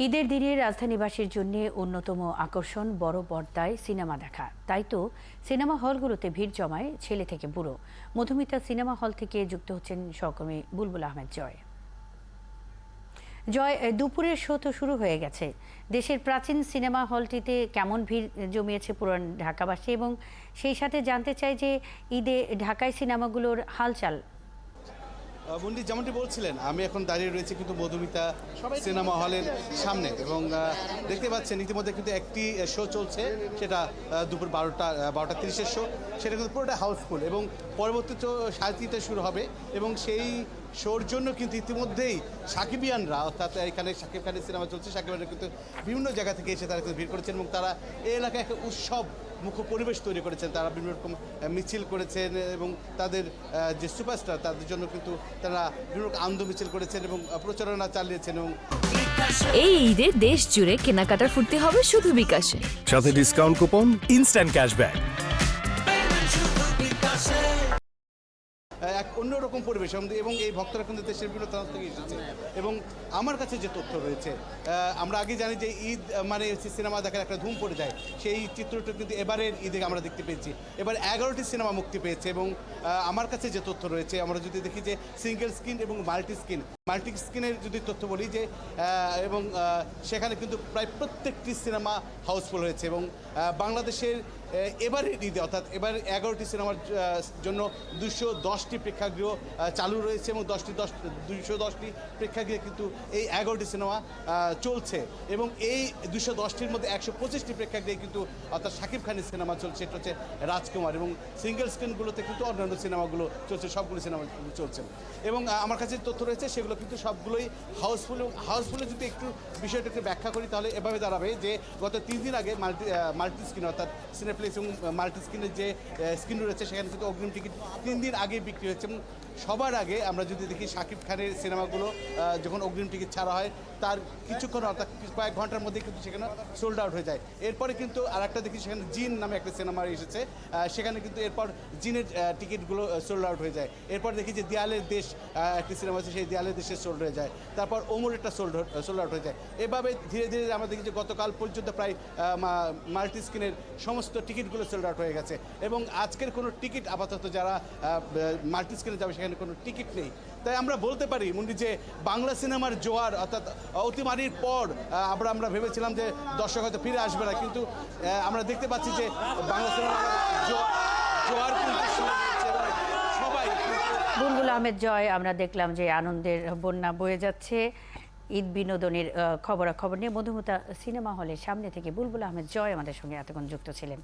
ঈদের দিনে রাজধানীবাসীর জন্য অন্যতম আকর্ষণ বড় পর্দায় সিনেমা দেখা। তাই তো সিনেমা হলগুলোতে ভিড় জমায় ছেলে থেকে বুড়ো। মধুমিতা সিনেমা হল থেকে যুক্ত হচ্ছেন সহকর্মী বুলবুল আহমেদ জয়। জয়, দুপুরের শো তো শুরু হয়ে গেছে। দেশের প্রাচীন সিনেমা হলটিতে কেমন ভিড় জমিয়েছে পুরান ঢাকাবাসী, এবং সেই সাথে জানতে চাই যে ঈদে ঢাকায় সিনেমাগুলোর হালচাল। মুন্ডি যেমনটি বলছিলেন, আমি এখন দাঁড়িয়ে রয়েছি কিন্তু মধুমিতা সিনেমা হলের সামনে, এবং দেখতে পাচ্ছেন ইতিমধ্যে কিন্তু একটি শো চলছে, সেটা দুপুর 12টা 30-এর শো। সেটা কিন্তু পুরোটা হাউসফুল, এবং পরবর্তী শো 3:30-তে শুরু হবে। এবং সেই শোর জন্য কিন্তু ইতিমধ্যেই সাকিবিয়ানরা, অর্থাৎ এখানে শাকিব খানের সিনেমা চলছে, সাকিবিয়ানরা কিন্তু বিভিন্ন জায়গা থেকে এসে তারা কিন্তু ভিড় করেছেন, এবং তারা এই এলাকায় একটা উৎসব মুখ্য পরিবেশ তৈরি করেছেন। তারা বিভিন্ন রকম মিছিল করেছেন, এবং তাদের যে সুপারস্টার তাদের জন্য কিন্তু তারা বিভিন্ন রকম আনন্দ মিছিল করেছেন এবং প্রচারণা চালিয়েছেন। এবং এই ঈদে দেশ জুড়ে কেনাকাটার ফুর্তি হবে শুধু বিকাশে, সাথে ডিসকাউন্ট কুপন, ইনস্ট্যান্ট ক্যাশব্যাক। এক অন্যরকম পরিবেশ, এবং এই ভক্তরা কিন্তু দেশের বিভিন্ন প্রান্ত থেকে এসেছে। এবং আমার কাছে যে তথ্য রয়েছে, আমরা আগে জানি যে ঈদ মানে সিনেমা দেখার একটা ধুম পড়ে যায়, সেই চিত্রটা কিন্তু এবারের ঈদে আমরা দেখতে পেয়েছি। এবার 11টি সিনেমা মুক্তি পেয়েছে, এবং আমার কাছে যে তথ্য রয়েছে, আমরা যদি দেখি যে সিঙ্গেল স্ক্রিন এবং মাল্টি স্ক্রিনের যদি তথ্য বলি যে, এবং সেখানে কিন্তু প্রায় প্রত্যেকটি সিনেমা হাউসফুল হয়েছে। এবং বাংলাদেশের এবারের ঈদে, অর্থাৎ এবার 11টি সিনেমার জন্য 210টি প্রেক্ষাগৃহ চালু রয়েছে, এবং 210টি প্রেক্ষাগৃহে কিন্তু এই 11টি সিনেমা চলছে। এবং এই 210টির মধ্যে 125টি প্রেক্ষাগৃহে কিন্তু, অর্থাৎ শাকিব খানের সিনেমা চলছে, এটা হচ্ছে রাজকুমার। এবং সিঙ্গেল স্ক্রিনগুলোতে কিন্তু অন্যান্য সিনেমাগুলো চলছে, সবগুলো সিনেমা চলছে। এবং আমার কাছে তথ্য রয়েছে, সেগুলো কিন্তু সবগুলোই হাউসফুল। এবং হাউসফুলে যদি একটু বিষয়টা একটু ব্যাখ্যা করি, তাহলে এভাবে দাঁড়াবে যে গত 3 দিন আগে মাল্টি স্ক্রিন, অর্থাৎ সিনেপ্লেক্স এবং মাল্টি স্ক্রিনের যে স্ক্রিন রয়েছে, সেখানে কিন্তু অগ্রিম টিকিট 3 দিন আগে বিক্রি হয়েছে। এবং সবার আগে আমরা যদি দেখি শাকিব খানের সিনেমাগুলো যখন অগ্রিম টিকিট ছাড়া হয়, তার কিছুক্ষণ, অর্থাৎ কয়েক ঘন্টার মধ্যে কিন্তু সেখানে সোল্ড আউট হয়ে যায়। এরপরে কিন্তু আরেকটা দেখি, সেখানে জিন নামে একটা সিনেমা এসেছে, সেখানে কিন্তু এরপর জিনের টিকিটগুলো সোল্ড আউট হয়ে যায়। এরপর দেখি যে দেয়ালের দেশ একটি সিনেমা আছে, সেই দেয়ালের দেশে সোল্ড হয়ে যায়। তারপর ওমরেরটা সোল্ড আউট হয়ে যায়। এভাবে ধীরে ধীরে আমরা দেখি যে গতকাল পর্যন্ত প্রায় মাল্টি স্ক্রিনের সমস্ত টিকিটগুলো সোল্ড আউট হয়ে গেছে। এবং আজকের কোনো টিকিট আপাতত যারা মাল্টি স্ক্রিনে যাবে, সেখানে কোনো টিকিট নেই। তাই আমরা বলতে পারি মুন্ডি যে বাংলা সিনেমার জোয়ার, অর্থাৎ অতিমারির পর আমরা ভেবেছিলাম যে দর্শক হয়তো ফিরে আসবে না, কিন্তু আমরা দেখতে পাচ্ছি যে বাংলা সিনেমার জোয়ার কিন্তু সবাই। বুলবুল আহমেদ জয়, আমরা দেখলাম যে আনন্দের বন্যা বয়ে যাচ্ছে। ঈদ বিনোদনের খবরাখবর নিয়ে মধুমিতা সিনেমা হলের সামনে থেকে বুলবুল আহমেদ জয় আমাদের সঙ্গে এতক্ষণ যুক্ত ছিলেন।